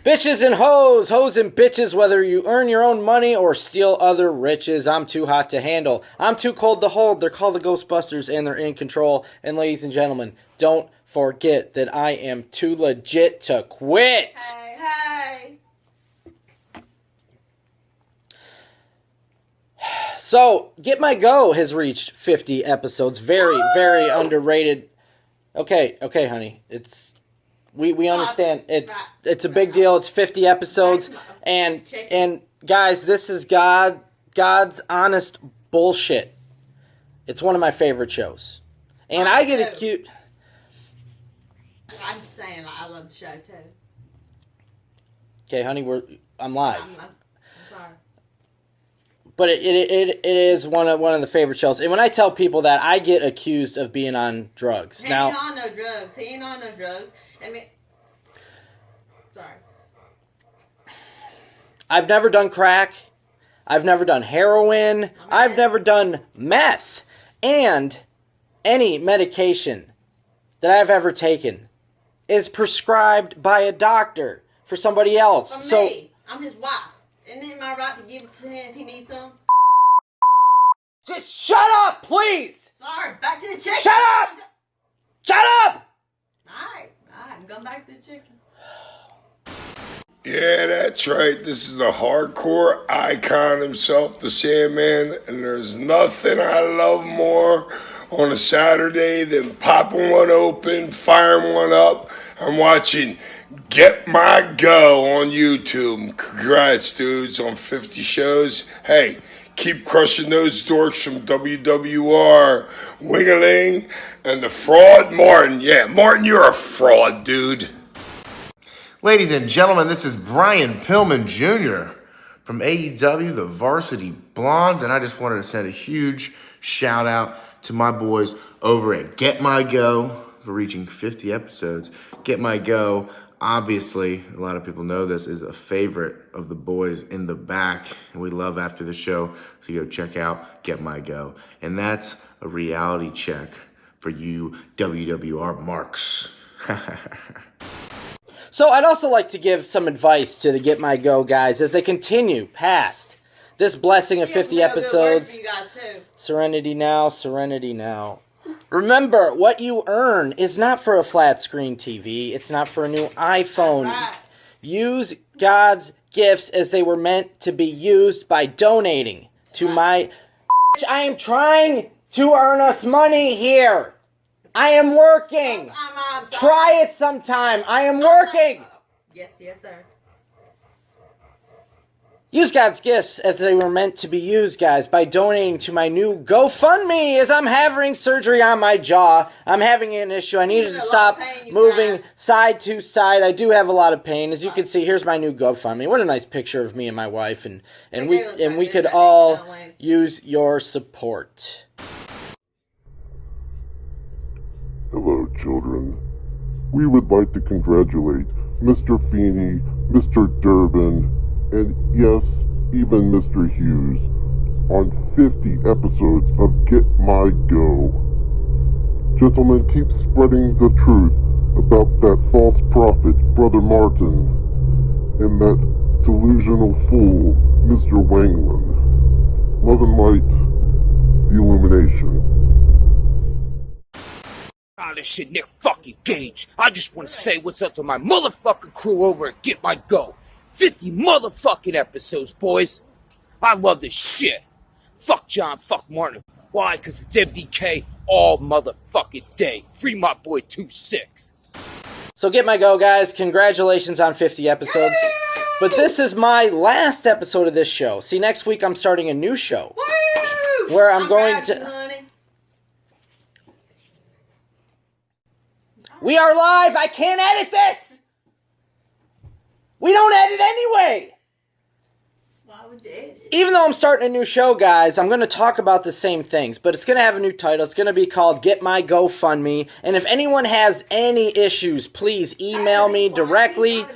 Bitches and hoes, hoes and bitches, whether you earn your own money or steal other riches, I'm too hot to handle. I'm too cold to hold. They're called the Ghostbusters and they're in control. And ladies and gentlemen, don't forget that I am too legit to quit. Hey. So, Get My Go has reached 50 episodes. Very, very underrated. Okay, honey. We understand it's a big deal. It's 50 episodes, and guys, this is God's honest bullshit. It's one of my favorite shows, and I get accused. I'm just saying, I love the show too. Okay, honey, I'm live. I'm sorry. But it is one of the favorite shows, and when I tell people that, I get accused of being on drugs. He ain't on no drugs. I mean, sorry. I've never done crack. I've never done heroin. I've never done meth. And any medication that I've ever taken is prescribed by a doctor for somebody else. For me. I'm his wife. Isn't it my right to give it to him if he needs some? Just shut up, please! Sorry, back to the chicken. Shut up! Shut up! Alright, I'm going back to the chicken. Yeah, that's right. This is the hardcore icon himself, the Sandman, and there's nothing I love more on a Saturday than popping one open, firing one up, and watching Get My Go on YouTube. Congrats, dudes, on 50 shows. Hey, keep crushing those dorks from WWR, Wingaling, and the fraud Martin. Yeah, Martin, you're a fraud, dude. Ladies and gentlemen, this is Brian Pillman Jr. from AEW, the Varsity Blondes, and I just wanted to send a huge shout out to my boys over at Get My Go for reaching 50 episodes. Get My Go, obviously, a lot of people know this, is a favorite of the boys in the back, and we love after the show, so go check out Get My Go. And that's a reality check for you WWR marks. So I'd also like to give some advice to the Get My Go guys as they continue past this blessing of 50 episodes. You guys too. Serenity now. Remember, what you earn is not for a flat screen TV. It's not for a new iPhone. Right. Use God's gifts as they were meant to be used by donating to my... I am trying to earn us money here. I am working. I'm sorry. Try it sometime. I am working. Yes, sir. Use God's gifts as they were meant to be used, guys, by donating to my new GoFundMe as I'm having surgery on my jaw. I'm having an issue. I needed to stop moving side to side. I do have a lot of pain. As you can see, here's my new GoFundMe. What a nice picture of me and my wife, and we could all use your support. Hello, children. We would like to congratulate Mr. Feeney, Mr. Durbin, and yes, even Mr. Hughes on 50 episodes of Get My Go. Gentlemen, keep spreading the truth about that false prophet, Brother Martin, and that delusional fool, Mr. Wangland. Love and light, the Illumination. This shit, Nick fucking Gage. I just want to say what's up to my motherfucking crew over at Get My Go. 50 motherfucking episodes, boys. I love this shit. Fuck John, fuck Martin. Why? Because it's MDK all motherfucking day. Free my boy 2-6. So Get My Go, guys. Congratulations on 50 episodes. But this is my last episode of this show. See, next week I'm starting a new show. Woo! Where I'm going to... Honey. We are live! I can't edit this! We don't edit anyway! Why would you edit? Even though I'm starting a new show, guys, I'm going to talk about the same things, but it's going to have a new title. It's going to be called Get My GoFundMe, and if anyone has any issues, please email me directly.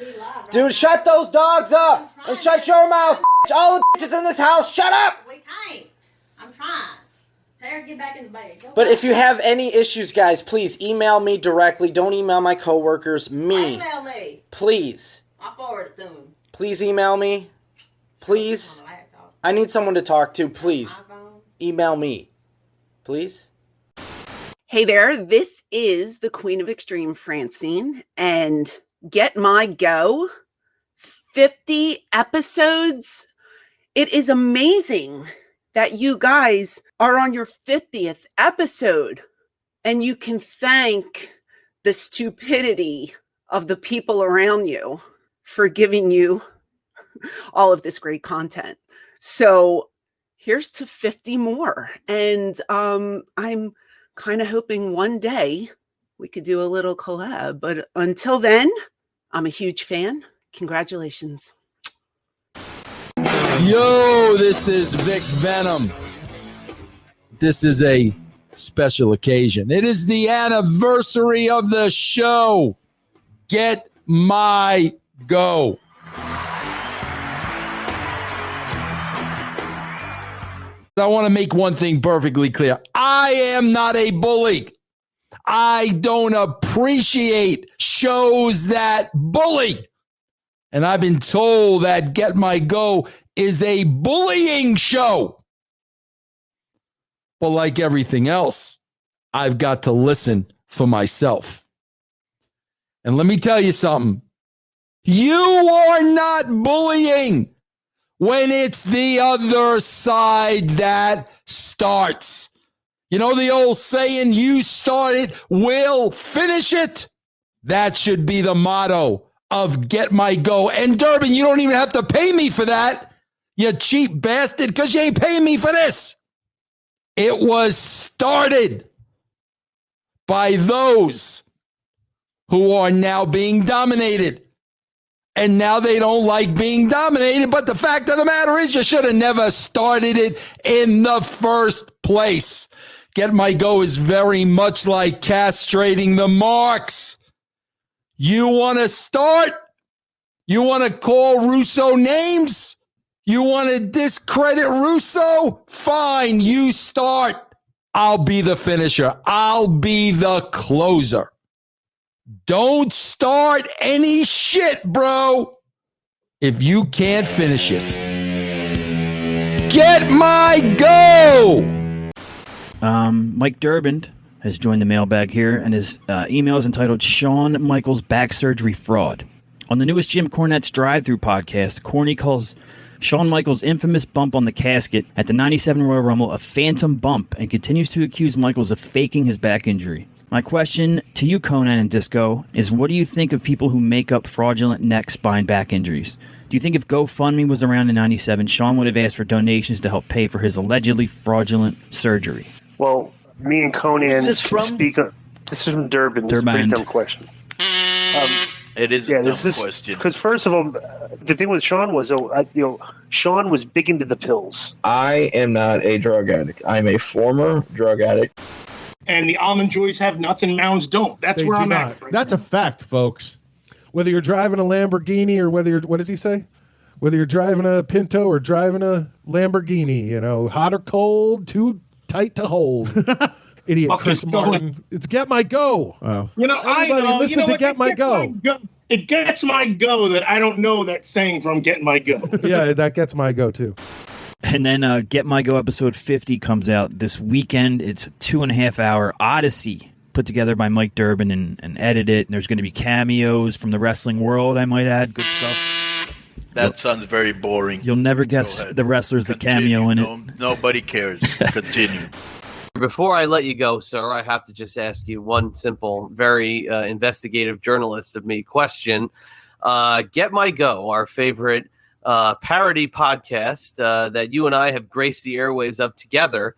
Dude, shut those dogs up! And shut your mouth, all the bitches in this house, shut up! We can't. I'm trying. Tell her to get back in the bed. But if you have any issues, guys, please email me directly. Don't email my coworkers. Me. Email me. Please. I'll forward it to him. Please email me. Please. On the laptop. I need someone to talk to. Please. iPhone. Email me. Please. Hey there, this is the Queen of Extreme, Francine, and Get My Go, 50 episodes. It is amazing that you guys are on your 50th episode, and you can thank the stupidity of the people around you for giving you all of this great content. So here's to 50 more. And I'm kind of hoping one day we could do a little collab. But until then, I'm a huge fan. Congratulations. Yo, this is Vic Venom. This is a special occasion. It is the anniversary of the show. Get My Go. I want to make one thing perfectly clear. I am not a bully. I don't appreciate shows that bully. And I've been told that Get My Go is a bullying show. But like everything else, I've got to listen for myself. And let me tell you something. You are not bullying when it's the other side that starts. You know the old saying, you start it, we'll finish it? That should be the motto of Get My Go. And Durbin, you don't even have to pay me for that, you cheap bastard, because you ain't paying me for this. It was started by those who are now being dominated. And now they don't like being dominated. But the fact of the matter is, you should have never started it in the first place. Get My Go is very much like castrating the marks. You want to start? You want to call Russo names? You want to discredit Russo? Fine, you start. I'll be the finisher. I'll be the closer. Don't start any shit, bro, if you can't finish it. Get My Go! Mike Durbin has joined the mailbag here, and his email is entitled Shawn Michaels Back Surgery Fraud. On the newest Jim Cornette's Drive-Thru podcast, Corny calls Shawn Michaels' infamous bump on the casket at the 97 Royal Rumble a phantom bump and continues to accuse Michaels of faking his back injury. My question to you, Conan and Disco, is what do you think of people who make up fraudulent neck, spine, back injuries? Do you think if GoFundMe was around in 97, Shawn would have asked for donations to help pay for his allegedly fraudulent surgery? Well, me and Conan speak on... This is from Durban. This is a pretty dumb question. It is a dumb question. Because first of all, the thing with Shawn was, Shawn was big into the pills. I am not a drug addict. I'm a former drug addict. And the Almond Joys have nuts and Mounds don't. That's where I'm at. That's a fact, folks. Whether you're driving a Lamborghini or whether you're, what does he say? Whether you're driving a Pinto or driving a Lamborghini, hot or cold, too tight to hold. Idiot Chris Martin. It's Get My Go. Oh. Everybody listen to Get My Go. It gets my go that I don't know that saying from Get My Go. Yeah, that gets my go too. And then Get My Go episode 50 comes out this weekend. It's a 2.5-hour odyssey put together by Mike Durbin and edited. And there's going to be cameos from the wrestling world, I might add. Good stuff. That sounds very boring. You'll never guess the wrestlers that cameo in it. Nobody cares. Continue. Before I let you go, sir, I have to just ask you one simple, very investigative journalist of me question. Get My Go, our favorite parody podcast that you and I have graced the airwaves of together,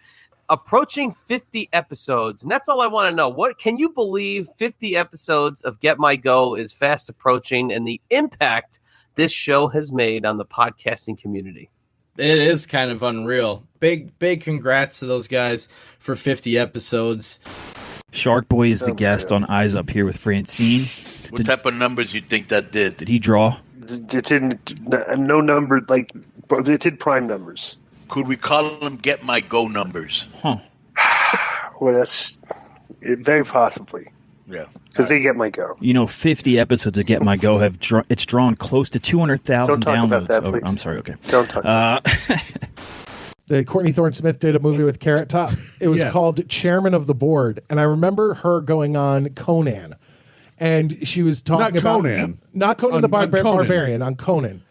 approaching 50 episodes. And that's all I want to know. What can you believe 50 episodes of Get My Go is fast approaching and the impact this show has made on the podcasting community? It is kind of unreal. Big congrats to those guys for 50 episodes. Shark Boy is the guest on Eyes Up Here with Francine. What type of numbers you think that did? Did he draw? It didn't, no number, like, it did prime numbers. Could we call them Get My Go numbers? Huh. Well, that's very possibly. Yeah. because they get my go. 50 episodes of Get My Go have it's drawn close to 200,000 Don't talk about downloads. that, please. I'm sorry. Okay. Don't talk. Courtney Thorne Smith did a movie with Carrot Top. It was called Chairman of the Board, and I remember her going on Conan, and she was talking about not Conan the Barbarian, on Conan.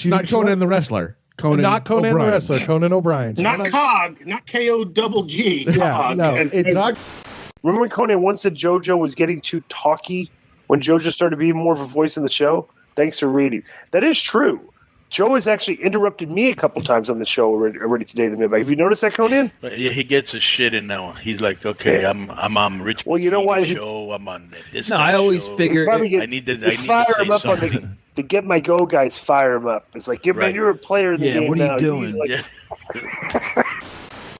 Not Conan the wrestler. Not Conan O'Brien. the wrestler. Conan O'Brien. Not COG, not KOGG. Yeah, no, it's Remember when Conan once said JoJo was getting too talky when JoJo started being more of a voice in the show? Thanks for reading. That is true. Joe has actually interrupted me a couple times on the show already today. The Midbag. Have you noticed that, Conan? Yeah, he gets his shit in now. He's like, okay, I'm on Rich. Well, you know why? Show. I'm on this. No, I always figure I need to fire say him up something. on the Get My Go guys. Fire him up. It's like, man, you're a player in the game. What are now. you doing?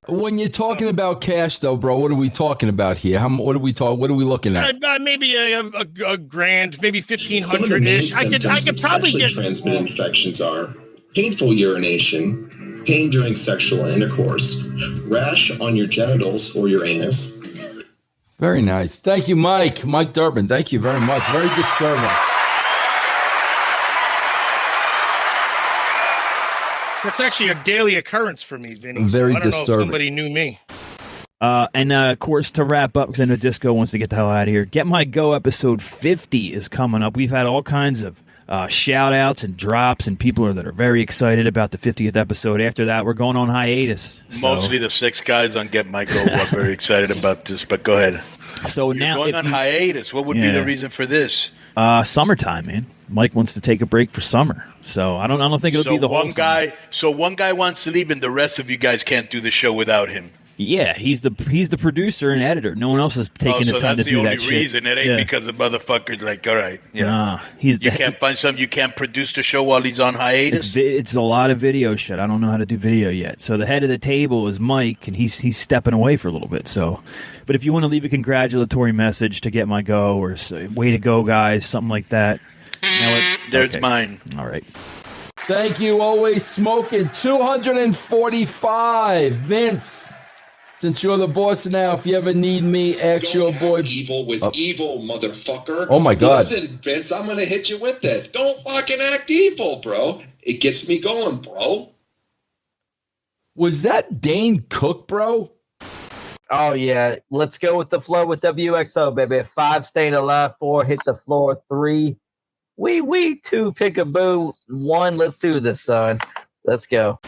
When you're talking about cash, though, bro, what are we talking about here? What are we looking at? Maybe a grand, maybe Some of the main $1,500-ish. I could symptoms probably of sexually get. transmitted infections are painful urination, pain during sexual intercourse, rash on your genitals or your anus. Very nice. Thank you, Mike. Mike Durbin. Thank you very much. Very disturbing. That's actually a daily occurrence for me, Vinny. Very I don't know disturbing. if somebody knew me. Of course, to wrap up, because I know Disco wants to get the hell out of here, Get My Go episode 50 is coming up. We've had all kinds of shout-outs and drops, and people that are very excited about the 50th episode. After that, we're going on hiatus. Mostly the 6 guys on Get My Go are very excited about this, but go ahead. So You're now going on hiatus. What would be the reason for this? Summertime, man. Mike wants to take a break for summer. So I don't think it'll be the whole guy. So one guy wants to leave, and the rest of you guys can't do the show without him. Yeah, he's the producer and editor. No one else is taking the time to do that shit. That's the only reason. It ain't because the motherfucker's like, all right, yeah. Nah, you can't find some. You can't produce the show while he's on hiatus. It's a lot of video shit. I don't know how to do video yet. So the head of the table is Mike, and he's stepping away for a little bit. So, but if you want to leave a congratulatory message to Get My Go or say, way to go, guys, something like that. There's mine. All right. Thank you. Always smoking. 245. Vince, since you're the boss now, if you ever need me, ask your boy. Evil with evil, motherfucker. Oh, my God. Listen, Vince, I'm going to hit you with it. Don't fucking act evil, bro. It gets me going, bro. Was that Dane Cook, bro? Oh, yeah. Let's go with the flow with WXO, baby. 5 staying alive, 4 hit the floor, 3. We 2 pick-a-boo, 1. Let's do this, son. Let's go.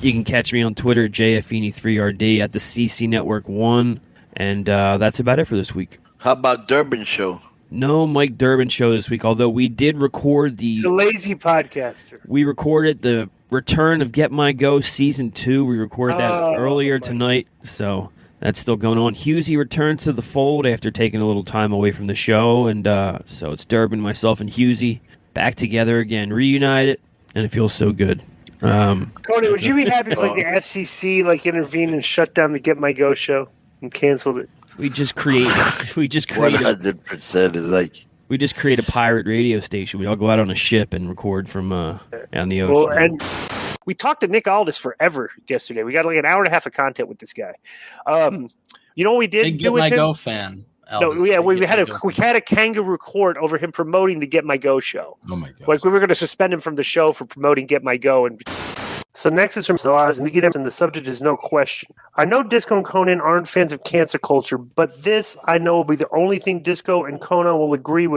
You can catch me on Twitter, JFENI3RD, at the CC Network 1. And that's about it for this week. How about Durbin Show? No Mike Durbin Show this week, although we did record the lazy podcaster. We recorded the return of Get My Go Season 2. We recorded that earlier tonight, so that's still going on. Husey returns to the fold after taking a little time away from the show, and so it's Durbin, myself, and Husey back together again, reunited, and it feels so good. Cody, would you be happy if the FCC intervened and shut down the Get My Go show and canceled it? We just create 100% is like we just create a pirate radio station. We all go out on a ship and record from on the ocean. Well, and we talked to Nick Aldis forever yesterday. We got an hour and a half of content with this guy. You know what we did? Big Get My Go fan. No, yeah, we had a kangaroo court over him promoting the Get My Go show. Oh my god! Like we were going to suspend him from the show for promoting Get My Go, and so next is from Zelaz Nikita, and the subject is no question. I know Disco and Conan aren't fans of cancer culture, but this I know will be the only thing Disco and Conan will agree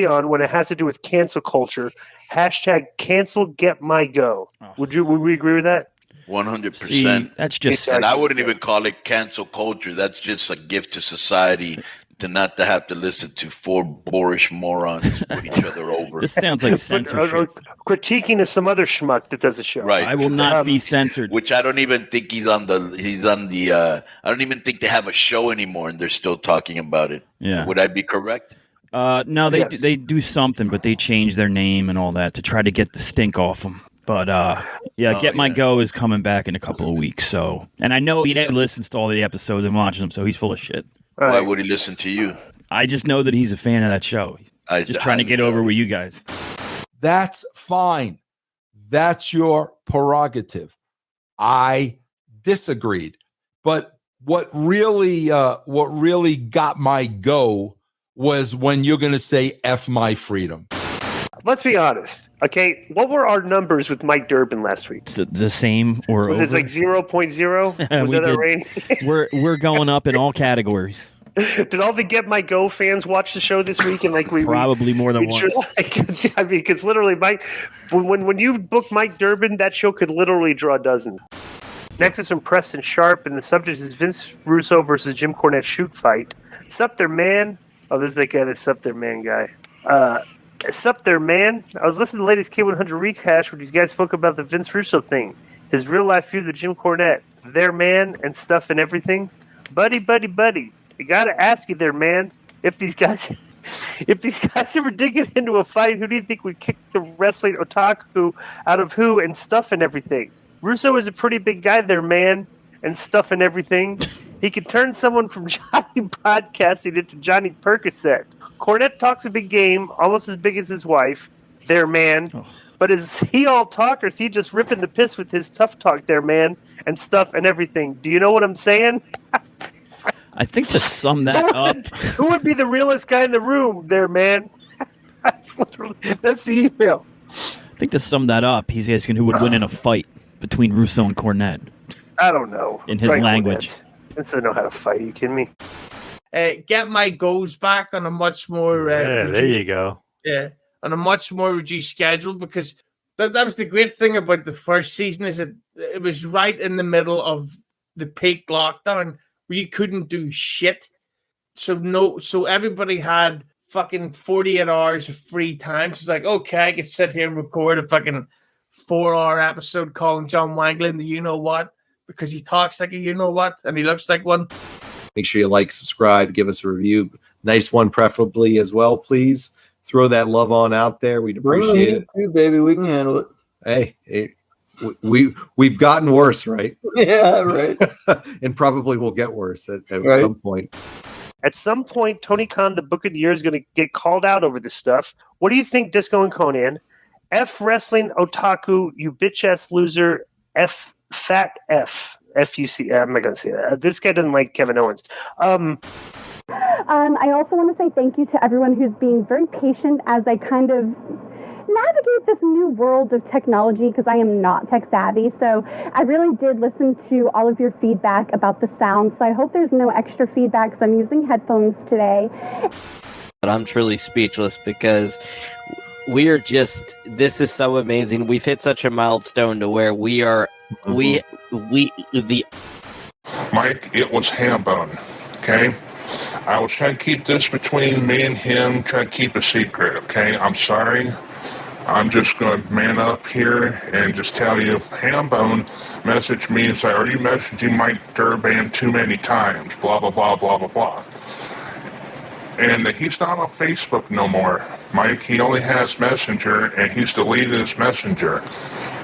on when it has to do with cancel culture. # cancel Get My Go. Would we agree with that? 100%. That's just, and I wouldn't even call it cancel culture. That's just a gift to society to not to have to listen to 4 boorish morons put each other over. This sounds like censorship. Critiquing some other schmuck that does a show. Right. I will not be censored. Which I don't even think he's on the I don't even think they have a show anymore and they're still talking about it. Yeah. Would I be correct? No, they do something, but they change their name and all that to try to get the stink off them. But Get My Go is coming back in a couple of weeks. So, and I know he listens to all the episodes and watches them, so he's full of shit. Why would he listen to you? I just know that he's a fan of that show. Just trying to get over with you guys. That's fine. That's your prerogative. I disagreed. But what really got my go was when you're going to say F my freedom. Let's be honest. Okay, what were our numbers with Mike Durbin last week? The same or Was it over? like 0.0? Was We that did- a range? we're going up in all categories. Did all the Get My Go fans watch the show this week? And like Probably more than we once. like, I mean, because literally, Mike, when you book Mike Durbin, that show could literally draw a dozen. Next is from Preston Sharp, and the subject is Vince Russo versus Jim Cornette shoot fight. Sup there, man? Oh, this is that guy, the Sup there, man guy. Sup there, man? I was listening to the latest K100 rehash where these guys spoke about the Vince Russo thing, his real life feud with Jim Cornette, their man and stuff and everything. Buddy. I gotta ask you there, man. If these guys ever dig it into a fight, who do you think would kick the wrestling otaku out of who and stuff and everything? Russo is a pretty big guy there, man, and stuff and everything. He could turn someone from Johnny Podcasting into Johnny Percocet. Cornette talks a big game, almost as big as his wife, there, man. But is he all talk, or is he just ripping the piss with his tough talk there, man, and stuff and everything? Do you know what I'm saying? I think to sum that up, Who would be the realest guy in the room there, man? That's the email. I think to sum that up, he's asking who would win in a fight between Russo and Cornette I don't know. in his Frank language. Cornette. Vince doesn't know how to fight. Are you kidding me? Get my goals back on a much more there reduced- you go. Yeah, on a much more reduced schedule, because that was the great thing about the first season, is that it was right in the middle of the peak lockdown where you couldn't do shit. So everybody had fucking 48 hours of free time. So it's like, okay, I could sit here and record a fucking 4-hour episode calling John Wanglin the you know what, because he talks like a you know what and he looks like one. Make sure you like, subscribe, give us a review. Nice one, preferably as well, please. Throw that love on out there. We'd appreciate it. Too, baby, we can handle it. Hey, we've gotten worse, right? Yeah, right. And probably will get worse at Right. some point. At some point, Tony Khan, the Book of the Year, is going to get called out over this stuff. What do you think, Disco and Conan? F wrestling otaku, you bitch ass loser. F fat F. F-U-C. I'm not going to say that. This guy doesn't like Kevin Owens. I also want to say thank you to everyone who's being very patient as I kind of navigate this new world of technology, because I am not tech savvy. So I really did listen to all of your feedback about the sound. So I hope there's no extra feedback because I'm using headphones today. But I'm truly speechless because this is so amazing. We've hit such a milestone to where we are, Mike, it was Hambone, okay? I was trying to keep this between me and him, trying to keep a secret, okay? I'm sorry. I'm just going to man up here and just tell you, Hambone messaged me and said, are you messaging Mike Durbin too many times? Blah, blah, blah, blah, blah, blah. And he's not on Facebook no more. Mike, he only has Messenger, and he's deleted his Messenger.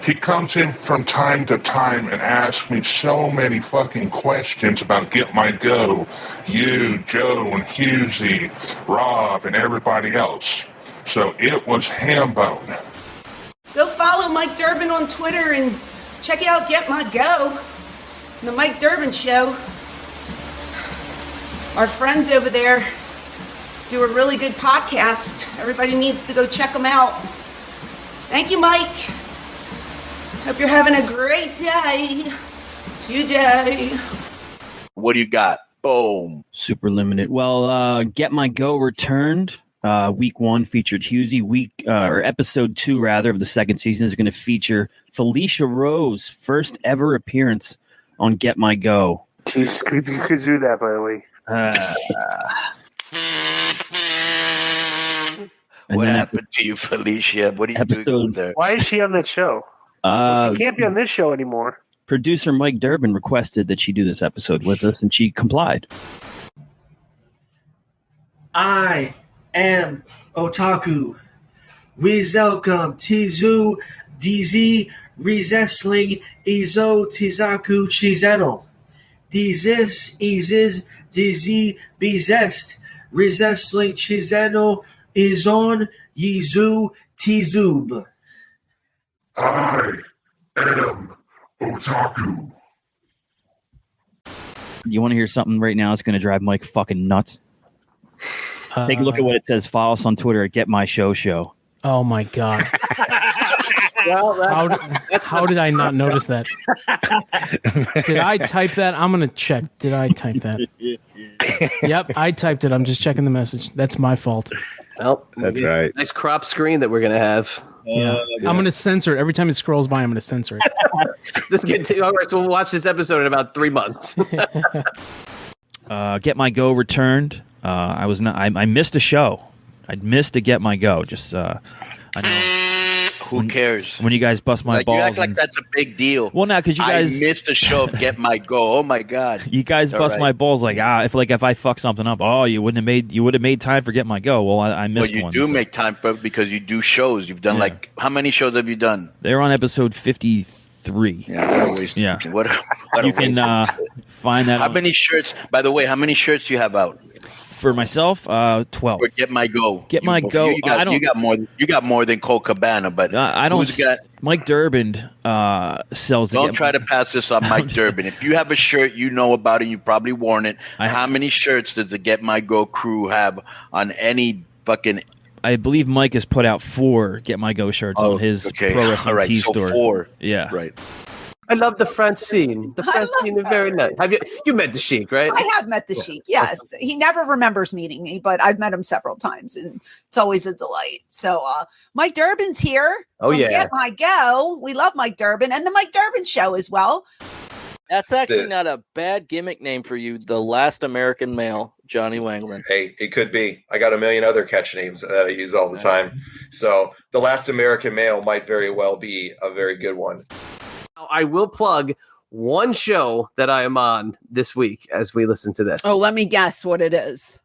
He comes in from time to time and asks me so many fucking questions about Get My Go, you, Joe, and Husey, Rob, and everybody else. So it was Hambone. Go follow Mike Durbin on Twitter and check out Get My Go, the Mike Durbin Show. Our friends over there do a really good podcast. Everybody needs to go check them out. Thank you, Mike. Hope you're having a great day today. What do you got? Boom. Super limited. Well, Get My Go returned. Week 1 featured Husey. Episode 2 rather of the second season is going to feature Felicia Rose, first ever appearance on Get My Go. Jeez, could do that, by the way. What happened to you, Felicia? What are you doing there? Why is she on that show? She can't be on this show anymore. Producer Mike Durbin requested that she do this episode with us, and she complied. I am Otaku. We welcome Tizu DZ Resessling Izo Tizaku Chizeno. Dizis Izis DZ Bizest Resessling Chizeno Izon Yizu Tizub. I am Otaku. You want to hear something right now that's going to drive Mike fucking nuts? Take a look at what it says. Follow us on Twitter at Get My Show Show. Oh my God. Well, How did I not notice that? Did I type that? I'm going to check. Did I type that? Yep, I typed it. I'm just checking the message. That's my fault. Well, That's maybe it's a right. Nice crop screen that we're going to have. Yeah. I'm going to censor it. Every time it scrolls by, I'm going to censor it. Let's continue. All right, so we'll watch this episode in about 3 months. Get My Go returned. I missed a show. I missed a Get My Go. Just I know. Who cares? When you guys bust my Like, balls. you act like and- that's a big deal. Well, now because you guys I missed the show of Get My Go. Oh my God! you guys All bust right. my balls like if I fuck something up, you would have made time for Get My Go. Well, I missed Well, you one. do so. make time for it because you do shows. You've done like how many shows have you done? They're on episode 53. Yeah, what a waste. Yeah. What a You can waste. find that How on- many shirts? By the way, how many shirts do you have out? for myself. 12. Or Get My Go. Get My Go. You got, I don't. you got more. You got more than Cole Cabana, but I don't. Who's got? Mike Durbin sells. Don't try to pass this on Mike Durbin. If you have a shirt, you know about it. You've probably worn it. How many shirts does the Get My Go crew have on any fucking? I believe Mike has put out 4 Get My Go shirts on his okay. Pro Wrestling All right, Tee so store. 4. Yeah. Right. I love the Francine. The Francine is very nice. Have you met the Sheik, right? I have met the Sheik. Yes, he never remembers meeting me, but I've met him several times, and it's always a delight. So, Mike Durbin's here. Oh, from yeah. Get My Go. We love Mike Durbin and the Mike Durbin Show as well. That's actually not a bad gimmick name for you. The Last American Male, Johnny Wanglin. Hey, it could be. I got a million other catch names that I use all the time. So the Last American Male might very well be a very good one. I will plug one show that I am on this week as we listen to this. Oh, let me guess what it is.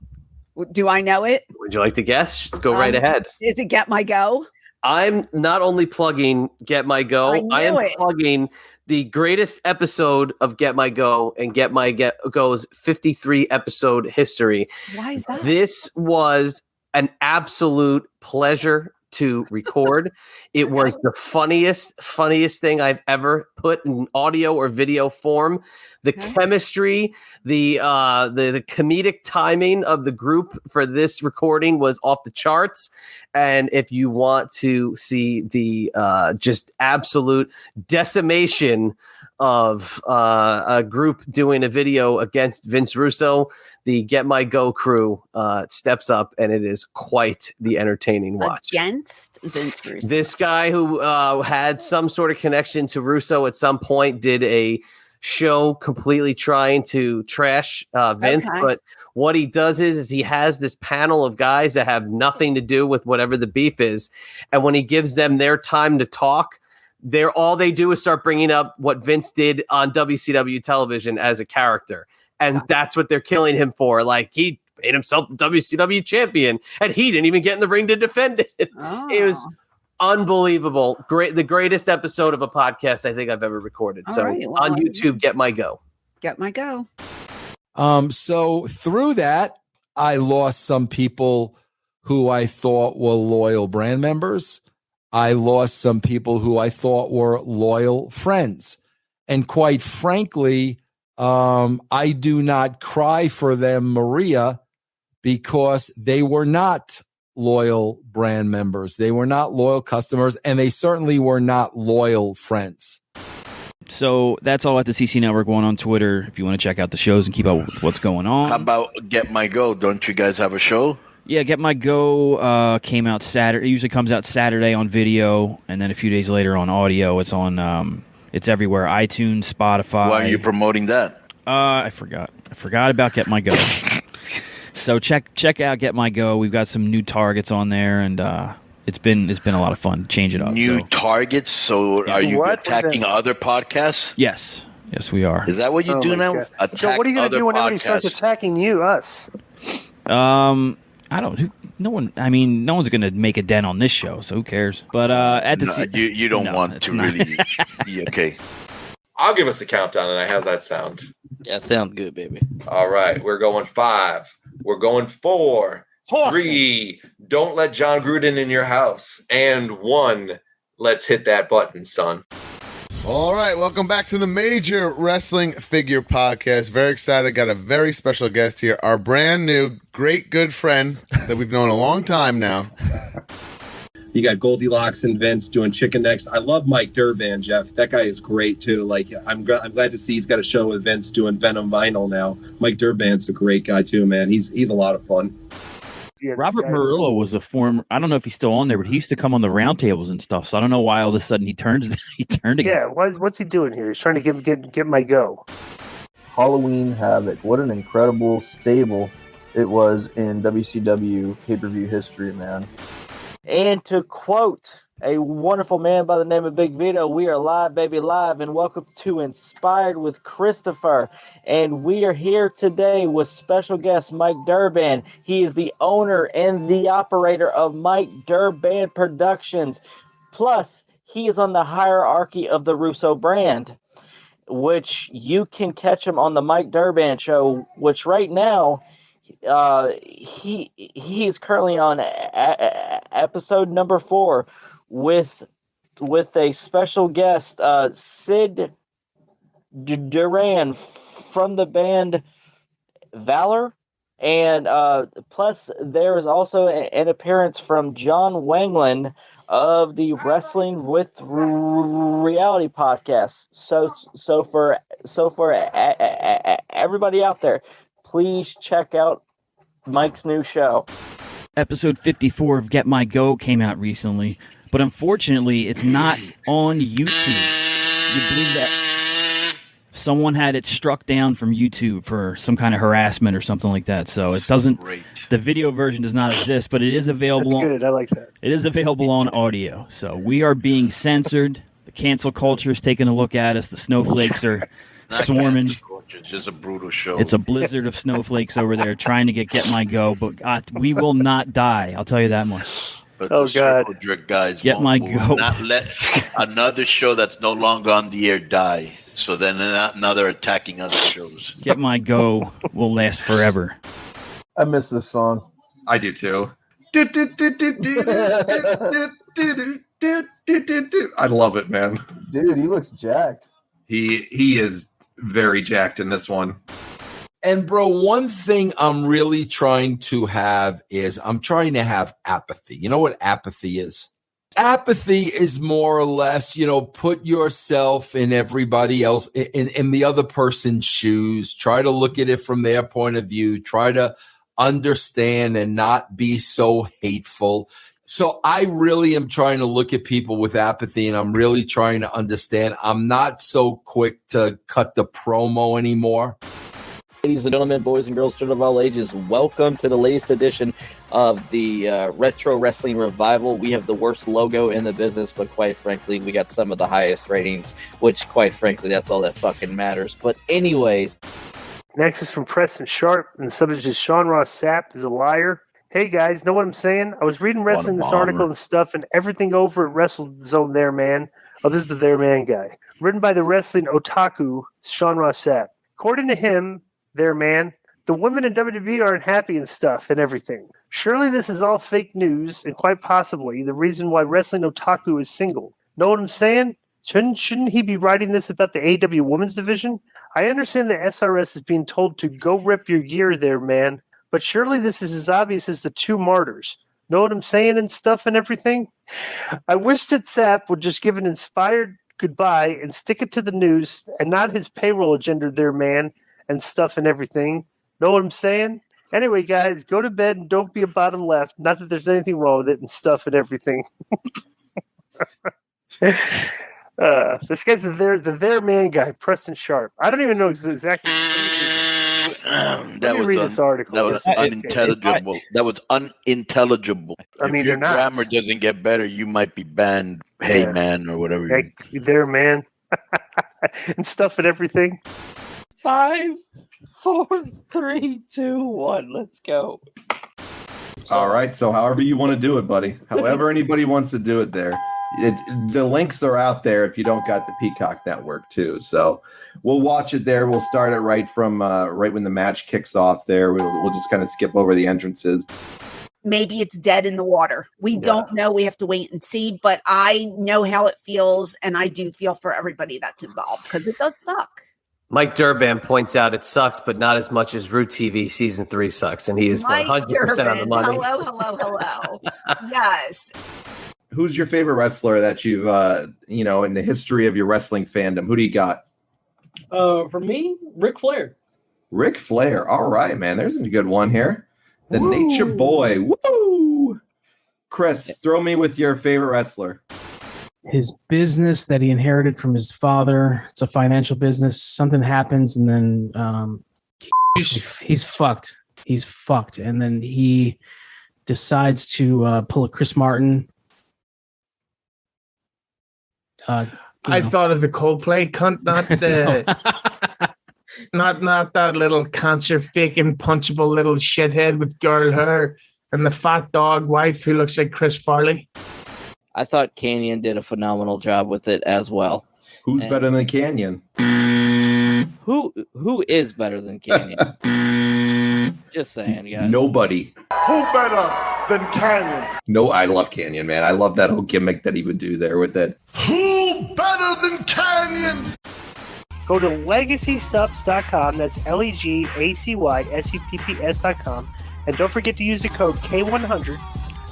Do I know it? Would you like to guess? Just go right ahead. Is it Get My Go? I'm not only plugging Get My Go, I am plugging the greatest episode of Get My Go and Get My Go's 53 episode history. Why is that? This was an absolute pleasure to record. It was the funniest thing I've ever put in audio or video form. The chemistry, the comedic timing of the group for this recording was off the charts. And if you want to see the just absolute decimation of a group doing a video against Vince Russo, the Get My Go crew steps up, and it is quite the entertaining watch. Against Vince Russo. This guy who had some sort of connection to Russo at some point did a show completely trying to trash Vince. Okay. But what he does is he has this panel of guys that have nothing to do with whatever the beef is. And when he gives them their time to talk, all they do is start bringing up what Vince did on WCW television as a character. And that's what they're killing him for. Like, he made himself the WCW champion, and he didn't even get in the ring to defend it. It was unbelievable. Great, the greatest episode of a podcast I think I've ever recorded. All So right, well, on YouTube, Get My Go. Get My Go. So through that, I lost some people who I thought were loyal brand members. I lost some people who I thought were loyal friends. And quite frankly, I do not cry for them, Maria, because they were not loyal brand members. They were not loyal customers, and they certainly were not loyal friends. So that's all at the CC Network One on Twitter. If you want to check out the shows and keep up with what's going on. How about Get My Go? Don't you guys have a show? Yeah, Get My Go came out Saturday. It usually comes out Saturday on video, and then a few days later on audio. It's on. It's everywhere: iTunes, Spotify. Why are you promoting that? I forgot. I forgot about Get My Go. So check out Get My Go. We've got some new targets on there, and it's been a lot of fun. Change it up. New targets. So are you attacking other podcasts? Yes, we are. Is that what you do now? Attack Joe, what are you going to other do when everybody starts podcasts? attacking us? I don't. No one. I mean, no one's going to make a dent on this show, so who cares? But at the No, you don't want to really. Okay. I'll give us a countdown tonight. How's that sound? Yeah, sounds good, baby. All right. We're going 5. We're going 4. 3. Don't let John Gruden in your house. And 1. Let's hit that button, son. All right, welcome back to the Major Wrestling Figure Podcast. Very excited. Got a very special guest here, our brand new, great, good friend that we've known a long time now. You got Goldilocks and Vince doing Chicken Next. I love Mike Durban, Jeff. That guy is great too. Like I'm glad to see he's got a show with Vince doing Venom Vinyl now. Mike Durban's a great guy too, man. He's a lot of fun. Yeah, Robert Murillo was a former. I don't know if he's still on there, but he used to come on the roundtables and stuff. So I don't know why all of a sudden he turned against. Yeah, what's he doing here? He's trying to get my go. Halloween Havoc. What an incredible stable it was in WCW pay-per-view history, man. And to quote a wonderful man by the name of Big Vito, we are live, baby, live, and welcome to Inspired with Christopher. And we are here today with special guest Mike Durban. He is the owner and the operator of Mike Durban Productions. Plus, he is on the hierarchy of the Russo brand, which you can catch him on the Mike Durban Show, which right now he is currently on episode number 4 with a special guest, Sid Duran from the band Valor, and plus there is also an appearance from John Wangland of the Wrestling with Reality podcast. So for everybody out there, please check out Mike's new show. Episode 54 of Get My Go came out recently, but unfortunately, it's not on YouTube. You believe that? Someone had it struck down from YouTube for some kind of harassment or something like that. So it doesn't. The video version does not exist, but it is available. That's good. I like that. It is available on audio. So we are being censored. The cancel culture is taking a look at us. The snowflakes are swarming. It's just a brutal show. It's a blizzard of snowflakes over there trying to get My Go, but we will not die. I'll tell you that much. But the Circle Jerk guys Get My will Go. not let another show that's no longer on the air die. So then now they're attacking other shows. Get My Go will last forever. I miss this song. I do too. I love it, man. Dude, he looks jacked. He is very jacked in this one. And bro, one thing I'm really trying to have is I'm trying to have apathy. You know what apathy is? Apathy is more or less, put yourself in everybody else, in the other person's shoes. Try to look at it from their point of view. Try to understand and not be so hateful. So I really am trying to look at people with apathy, and I'm really trying to understand. I'm not so quick to cut the promo anymore. Ladies and gentlemen, boys and girls, children of all ages, welcome to the latest edition of the Retro Wrestling Revival. We have the worst logo in the business, but quite frankly, we got some of the highest ratings, which quite frankly, that's all that fucking matters. But anyways. Next is from Preston Sharp, and the subject is Sean Ross Sapp is a liar. Hey guys, know what I'm saying? I was reading wrestling this article and stuff, and everything over at WrestleZone there, man. Oh, this is the There Man guy. Written by the wrestling otaku, Sean Ross Sapp. According to him, there, man, the women in WWE aren't happy and stuff and everything. Surely this is all fake news and quite possibly the reason why Wrestling Otaku is single. Know what I'm saying? Shouldn't he be writing this about the AEW Women's Division? I understand the SRS is being told to go rip your gear there, man, but surely this is as obvious as the two martyrs. Know what I'm saying and stuff and everything? I wish that Sapp would just give an inspired goodbye and stick it to the news and not his payroll agenda there, man, and stuff and everything. Know what I'm saying? Anyway, guys, go to bed and don't be a bottom left. Not that there's anything wrong with it and stuff and everything. This guy's the there man guy, Preston Sharp. I don't even know exactly. That was read this article. That was unintelligible. That was unintelligible. I mean, if your they're not. grammar doesn't get better, you might be banned. Hey, man, or whatever. Hey, you there, man, and stuff and everything. 5, 4, 3, 2, 1. Let's go. All right. So however you want to do it, buddy. However anybody wants to do it there. The links are out there if you don't got the Peacock Network too. So we'll watch it there. We'll start it right from right when the match kicks off there. We'll just kind of skip over the entrances. maybe it's dead in the water. We don't know. We have to wait and see. But I know how it feels, and I do feel for everybody that's involved because it does suck. Mike Durban points out it sucks, but not as much as Root TV season 3 sucks, and he is 100% on the money. Hello. Yes. Who's your favorite wrestler that you've, in the history of your wrestling fandom? Who do you got? For me, Ric Flair. Ric Flair. All right, man. There's a good one here. The Nature Boy. Woo! Chris, throw me with your favorite wrestler. His business that he inherited from his father. It's a financial business. Something happens, and then he's fucked. He's fucked, and then he decides to pull a Chris Martin. I thought of the Coldplay cunt, not the, not that little cancer faking punchable little shithead with girl hair and the fat dog wife who looks like Chris Farley. I thought Canyon did a phenomenal job with it as well. Who's better than Canyon? Who is better than Canyon? Just saying, guys. Nobody. Who better than Canyon? No, I love Canyon, man. I love that whole gimmick that he would do there with that. Who better than Canyon? Go to legacysupps.com. That's LEGACYSUPPS.com. And don't forget to use the code K100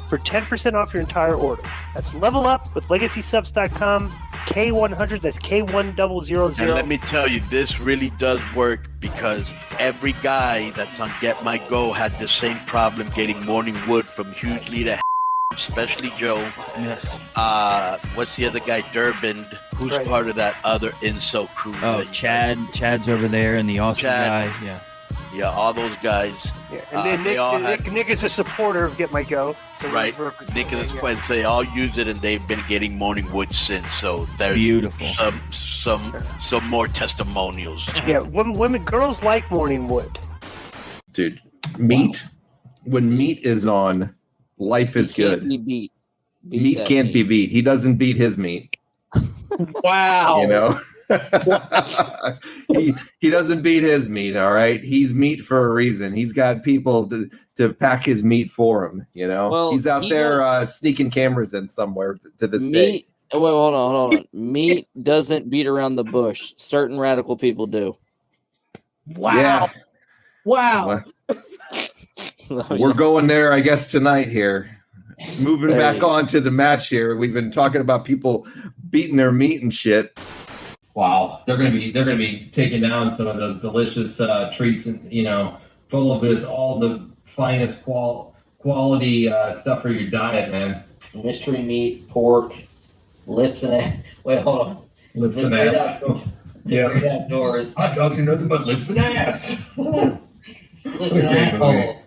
for 10% off your entire order. That's level up with legacysupps.com. K100, that's K1000. And let me tell you, this really does work because every guy that's on Get My Go had the same problem getting morning wood from hugely to especially Joe. Yes. What's the other guy? Durbin, who's part of that other insult crew. Oh, Chad's over there, and the Austin guy. Yeah, all those guys. Yeah. And then Nick is a supporter of Get My Go. So right. Nick and his friends, they all use it, and they've been getting morning wood since. So there's beautiful. Some more testimonials. Yeah, girls like morning wood. Dude, meat. When meat is on, life is good. Meat can't be beat. He doesn't beat his meat. Wow. You know? he doesn't beat his meat, all right? He's meat for a reason. He's got people to pack his meat for him, you know? Well, he's out there sneaking cameras in somewhere to this day. Wait, hold on. Meat doesn't beat around the bush. Certain radical people do. Wow. Yeah. Wow. We're going there, I guess, tonight here. Moving back on to the match here. We've been talking about people beating their meat and shit. Wow, they're gonna be taking down some of those delicious treats, and full of all the finest quality stuff for your diet, man. Mystery meat, pork, lips and ass. Wait, hold on. Lips and ass. Yeah. Outdoors. Hot dogs are nothing but lips and ass. Lips and asshole.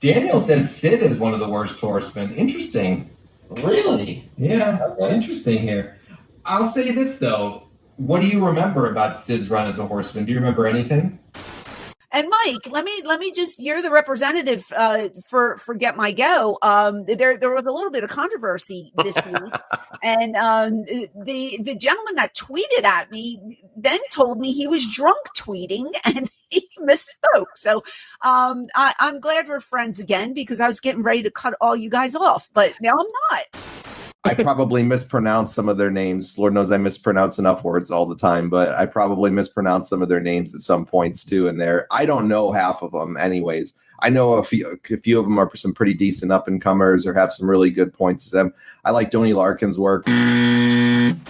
Daniel says Sid is one of the worst horsemen. Interesting. Really? Yeah. Okay. Interesting here. I'll say this though. What do you remember about Sid's run as a horseman? Do you remember anything? And Mike, let me just, you're the representative for Get My Go. There was a little bit of controversy this week, and the gentleman that tweeted at me then told me he was drunk tweeting and he misspoke. So I'm glad we're friends again because I was getting ready to cut all you guys off, but now I'm not. I probably mispronounced some of their names. Lord knows I mispronounce enough words all the time, but I probably mispronounced some of their names at some points too in there. I don't know half of them anyways. I know a few of them are some pretty decent up-and-comers or have some really good points to them. I like Donnie Larkin's work. Hang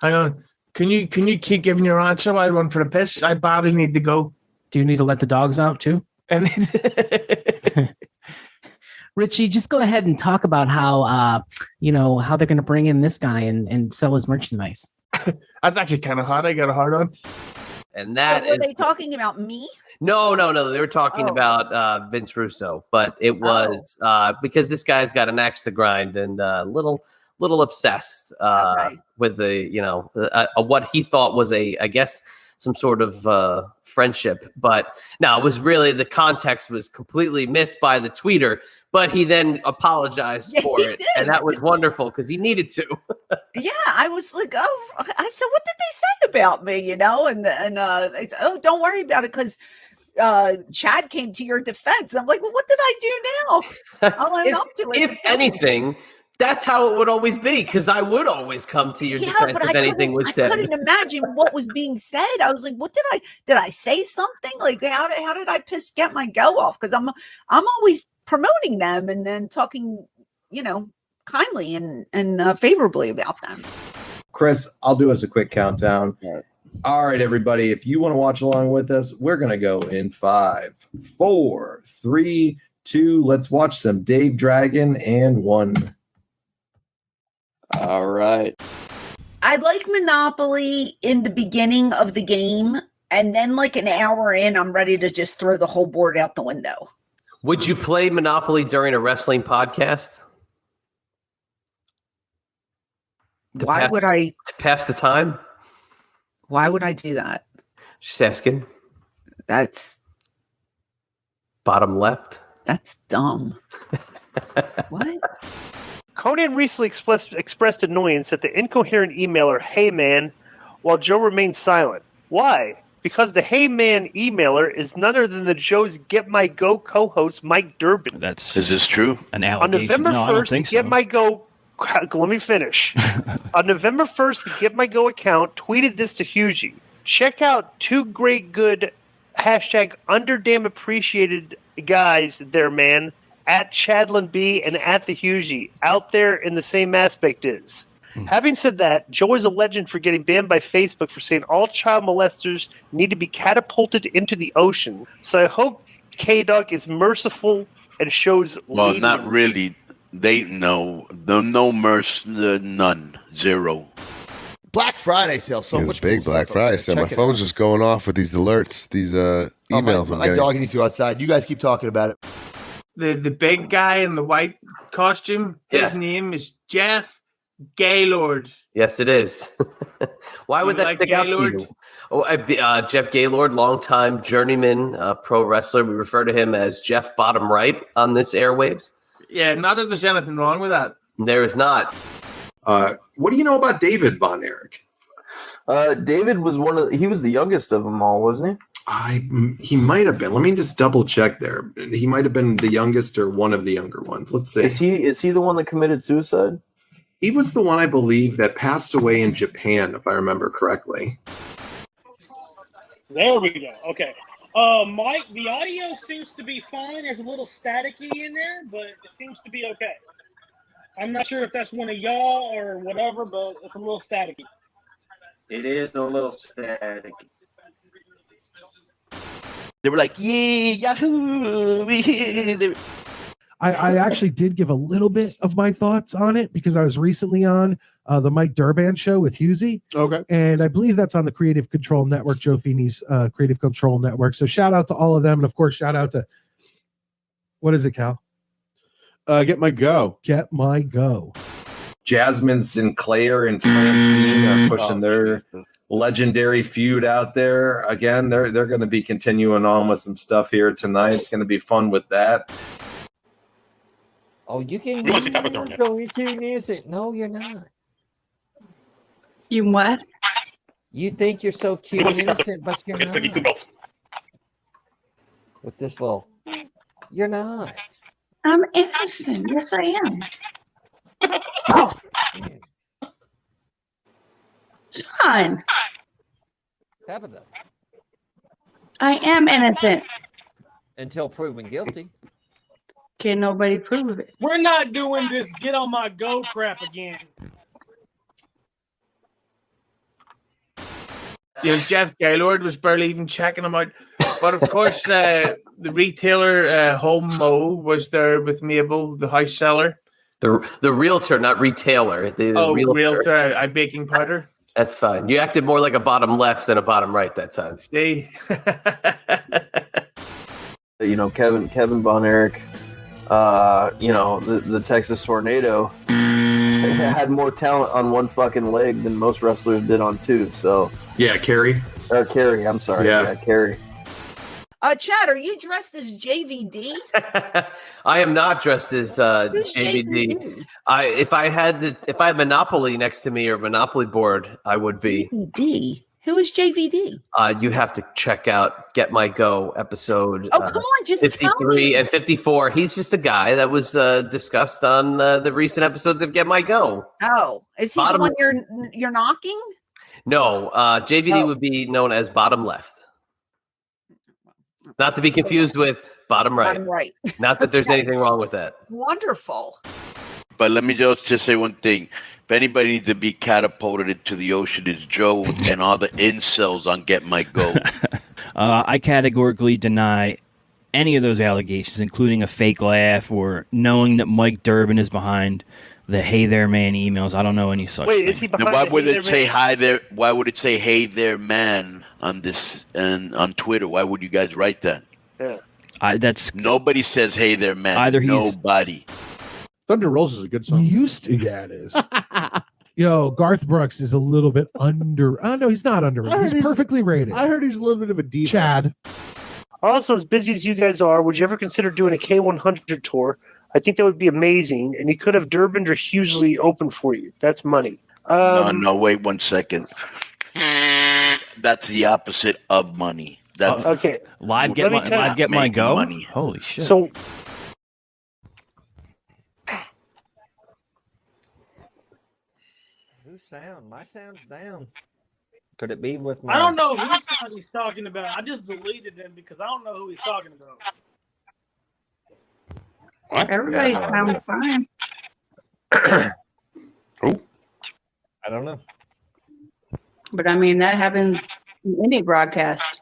on. Can you keep giving your answer while I run for the piss? I badly need to go. Do you need to let the dogs out too? And Richie, just go ahead and talk about how how they're going to bring in this guy and sell his merchandise. That's actually kind of hot. I got a hard on. And that were they talking about me? No. They were talking about Vince Russo, but it was because this guy's got an axe to grind and a little obsessed with what he thought was I guess some sort of friendship, but no, it was really the context was completely missed by the tweeter, but he then apologized for it, and that was wonderful because he needed to. Yeah, I was like, I said, what did they say about me? And they said, don't worry about it because Chad came to your defense. I'm like, well, what did I do now? I'll own up to it. If anything, that's how it would always be, because I would always come to your defense if anything was said. I couldn't imagine what was being said. I was like, what did I say something? Like, how did I piss Get My Go off? Because I'm always promoting them and then talking, kindly and favorably about them. Chris, I'll do us a quick countdown. All right, everybody. If you want to watch along with us, we're going to go in 5, 4, 3, 2. Let's watch some Dave Dragon and 1. All right. I like Monopoly in the beginning of the game, and then like an hour in, I'm ready to just throw the whole board out the window. Would you play Monopoly during a wrestling podcast? Why would I? To pass the time? Why would I do that? Just asking. That's bottom left. That's dumb. What? Conan recently expressed annoyance at the incoherent emailer "Hey Man," while Joe remained silent. Why? Because the "Hey Man" emailer is none other than the Joe's Get My Go co-host Mike Durbin. Is this true? An On allegation? November No, I don't 1st, think the Get so. My Go. Let me finish. On November 1st, the Get My Go account tweeted this to Hughie. Check out two great good #underdamn appreciated guys there, man. At Chadlin B and at the Hughie. Out there in the same aspect is. Having said that, Joe is a legend for getting banned by Facebook for saying all child molesters need to be catapulted into the ocean. So I hope K-Dog is merciful and shows Well, leniency. not really. They no mercy, none, 0. Black Friday sale, so It was much a big cool Black stuff Friday over sale. there. My Check it phone's just going off with these alerts, these emails. I'm My getting. dog needs to go outside. You guys keep talking about it. The big guy in the white costume, Yes. his name is Jeff Gaylord. Yes, it is. Why would You that like stick out to Gaylord? you? Oh, Jeff Gaylord, longtime journeyman pro wrestler. We refer to him as Jeff Bottom Right on this airwaves. Yeah, not that there's anything wrong with that. There is not. What do you know about David Von Erich? David was he was the youngest of them all, wasn't he? He might have been. Let me just double check there. He might have been the youngest or one of the younger ones. Let's see. Is he the one that committed suicide? He was the one, I believe, that passed away in Japan, if I remember correctly. There we go. Okay. Mike, the audio seems to be fine. There's a little staticky in there, but it seems to be okay. I'm not sure if that's one of y'all or whatever, but it's a little staticky. It is a little static. They were like, yeah, Yahoo! I actually did give a little bit of my thoughts on it because I was recently on the Mike Durban show with Hughie. Okay. And I believe that's on the Creative Control Network, Joe Feeney's Creative Control Network. So shout out to all of them. And of course, shout out to, what is it, Cal? Get My Go. Get My Go. Jasmine Sinclair and Francine are pushing their legendary feud out there. Again, they're going to be continuing on with some stuff here tonight. It's going to be fun with that. Oh, you can. What's the top of the You're too innocent. No, you're not. You what? You think you're so cute and innocent, but you're It's going to be 2 not. belts. With this little, you're not. I'm innocent. Yes, I am. Sean, Tabitha. I am innocent. Until proven guilty. Can nobody prove it? We're not doing this get on my go crap again. Jeff Gaylord was barely even checking him out. But of course, the retailer Homo was there with Mabel, the house seller. The realtor, not retailer. The realtor, I baking powder. That's fine. You acted more like a bottom left than a bottom right that time. See? Kevin Von Erich, the Texas Tornado had more talent on one fucking leg than most wrestlers did on two. So yeah, Kerry. Kerry, I'm sorry. Yeah, Kerry. Chad, are you dressed as JVD? I am not dressed as Who's JVD. If I had Monopoly next to me or Monopoly board, I would be. JVD? Who is JVD? You have to check out Get My Go episode. Oh, come on, just tell 53 me. and 54. He's just a guy that was discussed on the recent episodes of Get My Go. Oh, is he Bottom- the one you're knocking? No, JVD would be known as bottom left. Not to be confused with bottom right. Bottom right. Not that there's anything wrong with that. Wonderful. But let me just say one thing. If anybody needs to be catapulted into the ocean, it's Joe and all the incels on Get My Go. I categorically deny any of those allegations, including a fake laugh or knowing that Mike Durbin is behind the "Hey There Man" emails. I don't know any such Wait, thing. is he Now, behind? why the would Hey it There say Man? hi there? Why would it say "Hey there, man" on this and on Twitter? Why would you guys write that? Yeah. That's Nobody says "Hey there, man." Either he's- Nobody. Thunder Rolls is a good song. Used to, yeah, it is. Yo, Garth Brooks is a little bit under. Oh no, he's not underrated. He's perfectly rated. I heard he's a little bit of a diva. Chad. Also, as busy as you guys are, would you ever consider doing a K100 tour? I think that would be amazing, and you could have Durbin or Hughley open for you. That's money. No, wait 1 second. That's the opposite of money. That's Okay. Live Get Let me My tell you- Live Get My making Go. money. Holy shit! So Whose sound? My sound's down. Could it be with my? I don't know whose sound he's talking about. I just deleted them because I don't know who he's talking about. Everybody sounds fine. Oh, I don't know. But I mean, that happens in any broadcast.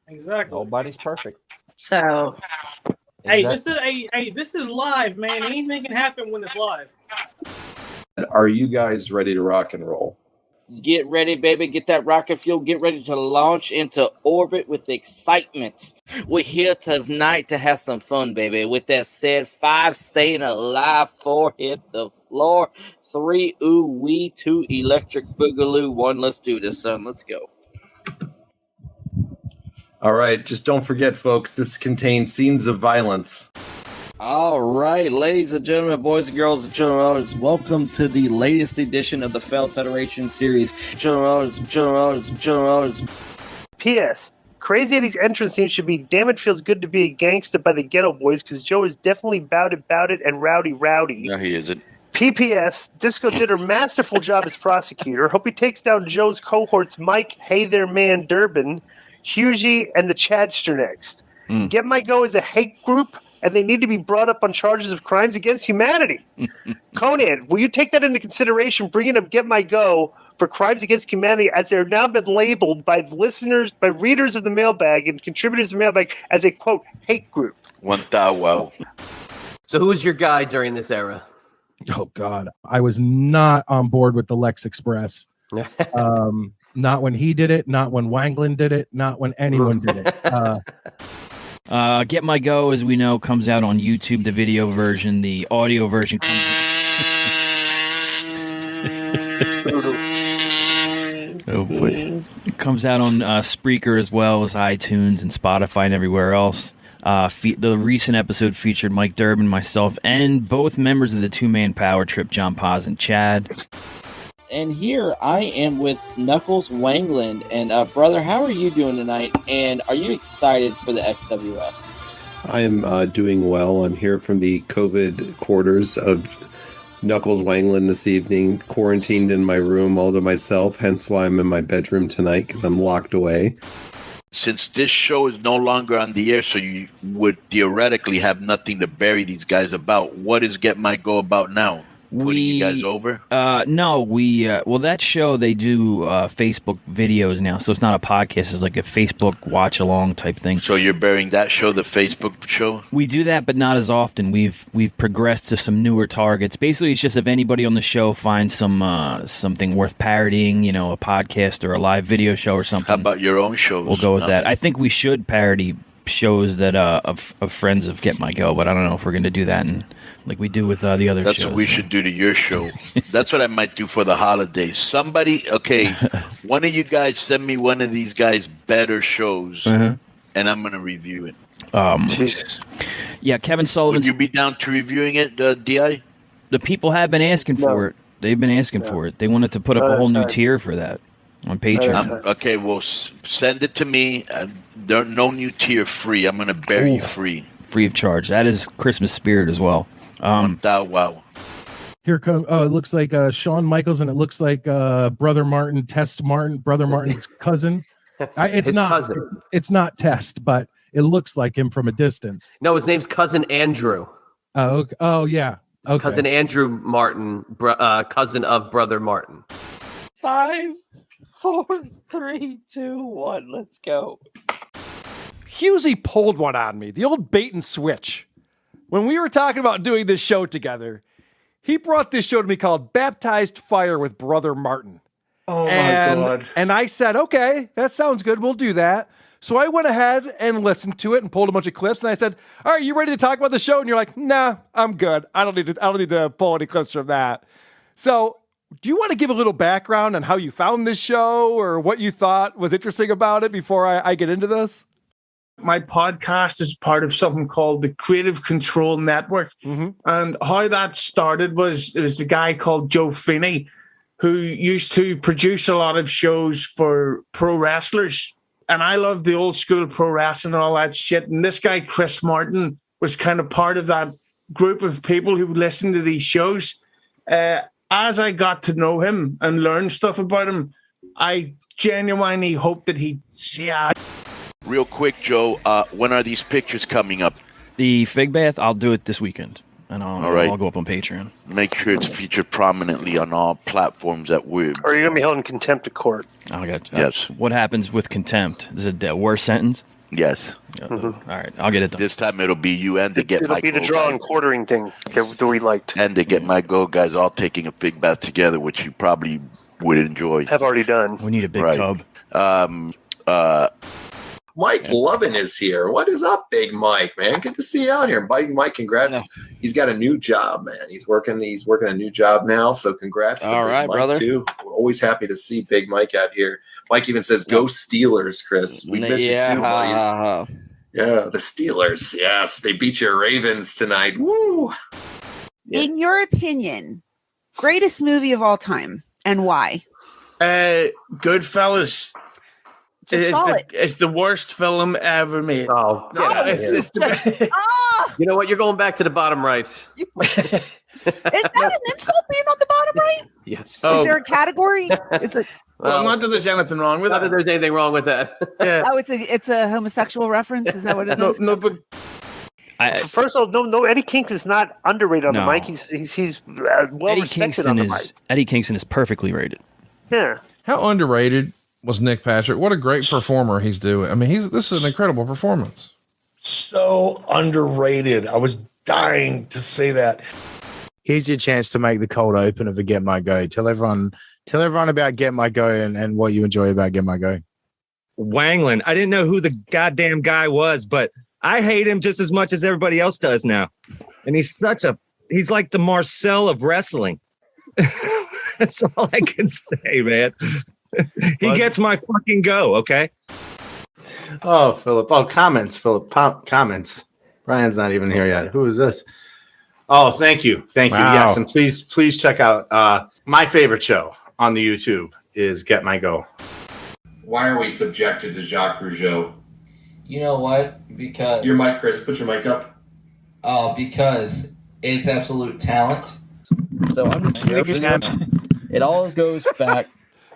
Exactly. Nobody's perfect. So, Hey, this is live, man. Anything can happen when it's live. Are you guys ready to rock and roll? Get ready, baby. Get that rocket fuel. Get ready to launch into orbit with excitement. We're here tonight to have some fun, baby. With that said, 5 staying alive, 4 hit the floor, 3 ooh wee, 2 electric boogaloo, 1 let's do this, son. Let's go. All right, just don't forget, folks, this contains scenes of violence. All right, ladies and gentlemen, boys and girls, and children, welcome to the latest edition of the Failed Federation series. Children, P.S. Crazy Eddie's entrance theme should be "Damn It Feels Good to Be a Gangsta" by the Ghetto Boys, because Joe is definitely bout it and rowdy. No, he isn't. P.P.S. Disco did her masterful job as prosecutor. Hope he takes down Joe's cohorts Mike, Hey There Man, Durbin, Hughley, and the Chadster next. Get My Go is a hate group, and they need to be brought up on charges of crimes against humanity. Conan, will you take that into consideration, bringing up Get My Go for crimes against humanity, as they're now been labeled by listeners, by readers of the mailbag and contributors of the mailbag as a, quote, hate group? Wow. So who was your guy during this era? Oh God, I was not on board with the Lex Express. Not when he did it, not when Wanglin did it, not when anyone did it. Get My Go, as we know, comes out on YouTube, the video version. The audio version comes Oh boy. It comes out on Spreaker as well as iTunes and Spotify and everywhere else. The recent episode featured Mike Durbin, myself, and both members of the two-man power trip, John Paz and Chad. and here I am with Knuckles Wangland. And brother, how are you doing tonight? And are you excited for the XWF? I am doing well. I'm here from the COVID quarters of Knuckles Wangland this evening, quarantined in my room all to myself, hence why I'm in my bedroom tonight, because I'm locked away. Since this show is no longer on the air, so you would theoretically have nothing to bury these guys about, what is Get My Go about now? Putting you guys over? No, well, that show, they do Facebook videos now, so it's not a podcast. It's like a Facebook watch-along type thing. So you're burying that show, the Facebook show? We do that, but not as often. We've progressed to some newer targets. Basically, it's just if anybody on the show finds something worth parodying, you know, a podcast or a live video show or something. How about your own shows? We'll go with that. I think we should parody shows that of friends of Get My Go, but I don't know if we're going to do that like we do with the other That's shows. what we should do to your show. That's what I might do for the holidays. Somebody, okay, one of you guys send me one of these guys' better shows, and I'm going to review it. Jesus. Yeah, Kevin Sullivan. Would you be down to reviewing it, DI? The people have been asking for it. They've been asking for it. They wanted to put up a whole new tier for that. On Patreon. Okay, well, send it to me. There no new tier free. I'm gonna bury you free. Free of charge. That is Christmas spirit as well. Wow. Here come. It looks like Shawn Michaels, and it looks like Brother Martin, Brother Martin's cousin. It's His not. cousin. It's not Test, but it looks like him from a distance. No, his name's Cousin Andrew. Oh, okay. Oh yeah. Okay. Cousin Andrew Martin, cousin of Brother Martin. 5, 4, 3, 2, 1. Let's go. Husey pulled one on me, the old bait and switch. When we were talking about doing this show together, he brought this show to me called Baptized Fire with Brother Martin. Oh, my God. And I said, okay, that sounds good. We'll do that. So I went ahead and listened to it and pulled a bunch of clips. And I said, all right, you ready to talk about the show? And you're like, nah, I'm good. I don't need to pull any clips from that. So do you want to give a little background on how you found this show or what you thought was interesting about it before I get into this? My podcast is part of something called the Creative Control Network. And how that started was it was a guy called Joe Feeney who used to produce a lot of shows for pro wrestlers. And I love the old school pro wrestling and all that shit. And this guy, Chris Martin, was kind of part of that group of people who listened to these shows. As I got to know him and learn stuff about him, I genuinely hope that he'd see out. Real quick, Joe, when are these pictures coming up? The fig bath, I'll do it this weekend. And I'll go up on Patreon. Make sure it's featured prominently on all platforms that we're... Or you're going to be held in contempt of court. I got Yes. What happens with contempt? Is it a worse sentence? Yes. All right, I'll get it done. This time it'll be you and to get It'll my be the Go draw guys. and quartering thing that we liked. And to get my Go guys all taking a fig bath together, which you probably would enjoy. Have already done. We need a big Right. tub. Mike Lovin is here. What is up, Big Mike, man? Good to see you out here. Mike, congrats. He's got a new job, man. He's working a new job now. So congrats to All Big right, Mike, brother. too. We're always happy to see Big Mike out here. Mike even says, go Steelers, Chris. We miss you too, buddy. Yeah, the Steelers. Yes, they beat your Ravens tonight. Woo! In your opinion, greatest movie of all time and why? Goodfellas. It's the worst film ever made. Oh, it's the You know what? You're going back to the bottom right. Is that an insult being on the bottom right? Yes. Is there a category? It's a Well, not that there's anything wrong with Not that. that there's anything wrong with that. Yeah. oh, it's a homosexual reference. Is that what it is? No, but First of all, no, Eddie Kingston is not underrated on the No. mic. He's well Eddie respected on Kingston the mic. Eddie Kingston is perfectly rated. Yeah. How underrated was Nick Patrick? What a great performer he's doing. I mean, this is an incredible performance. So underrated. I was dying to say that. Here's your chance to make the cold open of a Get My Go. Tell everyone about Get My Go and what you enjoy about Get My Go. Wanglin. I didn't know who the goddamn guy was, but I hate him just as much as everybody else does now. And he's like the Marcel of wrestling. That's all I can say, man. He gets my fucking go, okay? Oh, Philip. Oh, comments, Philip. Comments. Brian's not even here yet. Who is this? Oh, thank you. Thank you. Wow. Yes, and please check out my favorite show on the YouTube is Get My Go. Why are we subjected to Jacques Rougeau? You know what? Because Your mic, Chris. Put your mic up. because it's absolute talent. So I'm just it all goes back.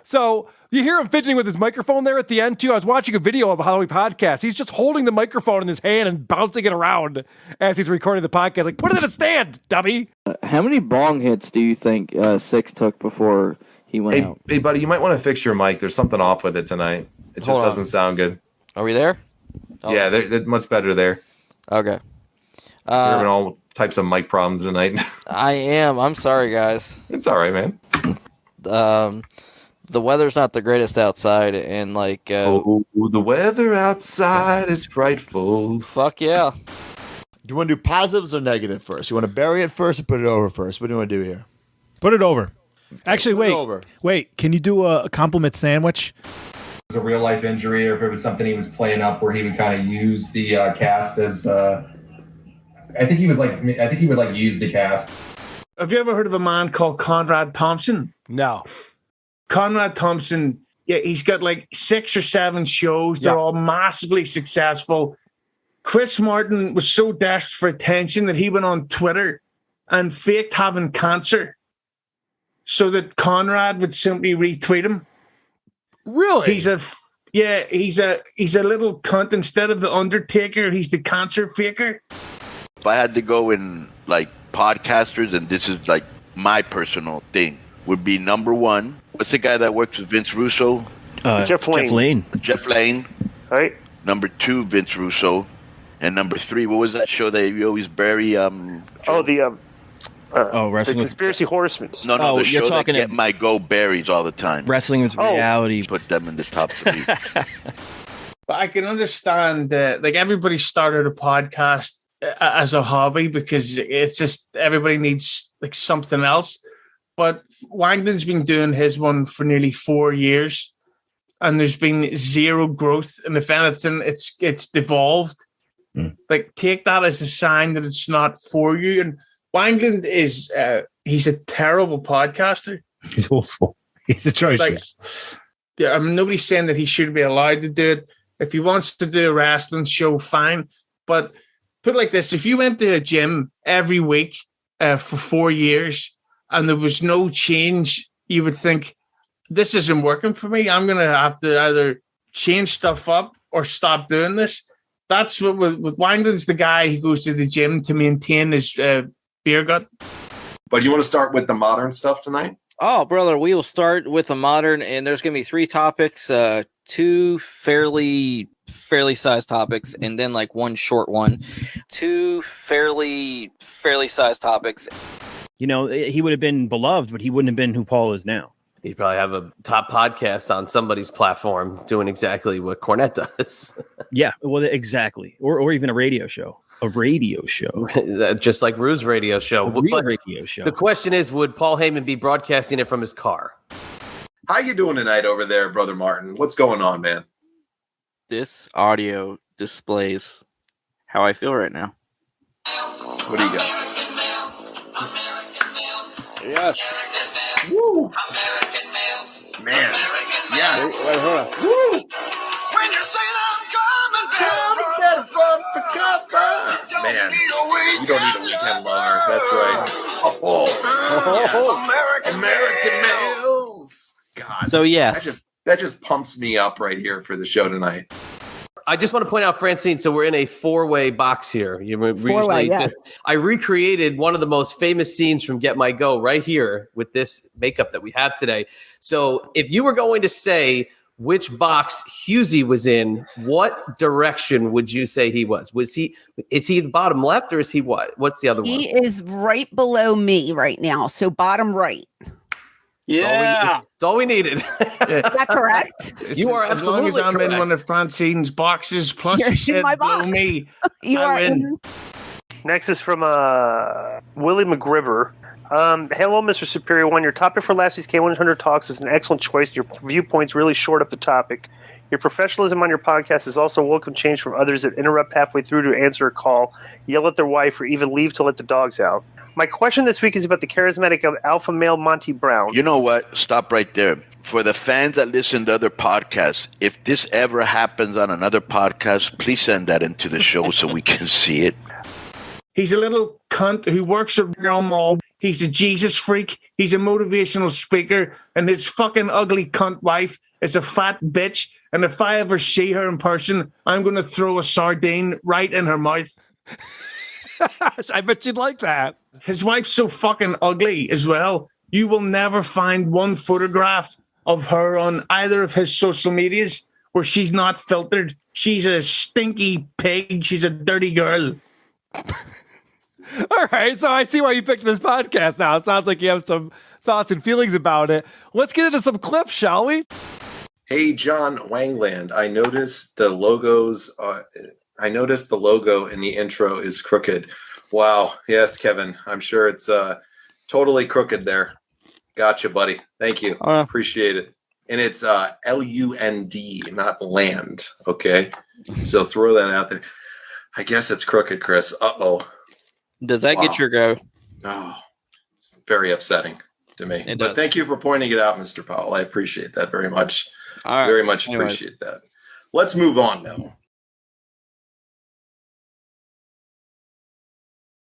So you hear him fidgeting with his microphone there at the end, too. I was watching a video of how he podcasts. He's just holding the microphone in his hand and bouncing it around as he's recording the podcast. Like, put it in a stand, dummy. How many bong hits do you think Six took before he went out? Hey, buddy, you might want to fix your mic. There's something off with it tonight. It just Hold on. doesn't sound good. Are we there? Yeah, they're much better there. Okay. We're having all types of mic problems tonight. I am. I'm sorry, guys. It's all right, man. The weather's not the greatest outside, and like the weather outside is frightful. Fuck yeah. Do you want to do positives or negative first? You want to bury it first or put it over first? What do you want to do here? Put it over. Actually, Put it over. wait. Can you do a compliment sandwich? It was a real life injury, or if it was something he was playing up where he would kind of use the cast as. I think he would use the cast. have you ever heard of a man called Conrad Thompson? No. Conrad Thompson Yeah, he's got like 6 or 7 shows. They're all massively successful. Chris Martin was so desperate for attention that he went on Twitter and faked having cancer so that Conrad would simply retweet him. Really? He's a little cunt. Instead of the Undertaker, he's the cancer faker. If I had to go in like podcasters, and this is like my personal thing, would be number 1. What's the guy that works with Vince Russo? Jeff Lane. Jeff Lane. All right. Number 2, Vince Russo. And number 3, what was that show that you always bury? Wrestling the Conspiracy Horsemen. No, the show that Get My Go buries all the time. Wrestling with Reality. Put them in the top 3. But I can understand that, like, everybody started a podcast as a hobby because it's just everybody needs like something else. But Wanglin's been doing his one for nearly 4 years, and there's been zero growth. And if anything, it's devolved. Like, take that as a sign that it's not for you. And Wanglin is he's a terrible podcaster. He's awful. He's atrocious. I mean, nobody's saying that he should be allowed to do it. If he wants to do a wrestling show, fine. But put it like this: if you went to a gym every week for 4 years and there was no change, you would think, this isn't working for me. I'm going to have to either change stuff up or stop doing this. That's what with Wanglin's the guy who goes to the gym to maintain his beer gut. But you want to start with the modern stuff tonight? Oh, brother, we will start with the modern, and there's going to be 3 topics, 2 fairly sized topics, and then like 1 short one. 2 fairly sized topics. You know, he would have been beloved, but he wouldn't have been who Paul is now. He'd probably have a top podcast on somebody's platform doing exactly what Cornette does. Yeah, well, exactly. Or even a radio show. A radio show. Just like Rue's radio show. Radio show. The question is, would Paul Heyman be broadcasting it from his car? How you doing tonight over there, Brother Martin? What's going on, man? This audio displays how I feel right now. What do you got? Yes. Woo! Man. Yes. Woo! When you say I'm coming down, Man, you don't need a weekend longer. That's right. American males. God. So yes, that just pumps me up right here for the show tonight. I just want to point out, Francine, so we're in a 4-way box here. Yes. I recreated one of the most famous scenes from Get My Go right here with this makeup that we have today. So if you were going to say which box Husey was in, what direction would you say he was? Is he the bottom left, or is he what? What's the other one? He is right below me right now, so bottom right. Yeah, that's all we needed. Is that correct? You are absolutely as long as I'm correct. in one of Francine's boxes, plus You're you in said my below box. me. You I are win. in. Next is from Willie McGribber. Hello, Mr. Superior One. Your topic for last week's K100 Talks is an excellent choice. Your viewpoints really short up the topic. Your professionalism on your podcast is also a welcome change from others that interrupt halfway through to answer a call, yell at their wife, or even leave to let the dogs out. My question this week is about the charismatic alpha male Monty Brown. You know what? Stop right there. For the fans that listen to other podcasts, if this ever happens on another podcast, please send that into the show so we can see it. He's a little cunt who works at Real Mall. He's a Jesus freak. He's a motivational speaker. And his fucking ugly cunt wife is a fat bitch. And if I ever see her in person, I'm going to throw a sardine right in her mouth. I bet you'd like that. His wife's so fucking ugly as well. You will never find one photograph of her on either of his social medias where she's not filtered. She's a stinky pig. She's a dirty girl. All right, so I see why you picked this podcast now. It sounds like you have some thoughts and feelings about it. Let's get into some clips, shall we? Hey, John Wangland, I noticed the logos. I noticed the logo in the intro is crooked. Wow. Yes, Kevin. I'm sure it's totally crooked there. Gotcha, buddy. Thank you. Appreciate it. And it's L-U-N-D, not land. Okay. So throw that out there. I guess it's crooked, Chris. Uh-oh. Does that get your go? Oh, it's very upsetting. to me. It But does. thank you for pointing it out, Mr. Powell. I appreciate that very much. All right. Very much Anyways. appreciate that. Let's move on now.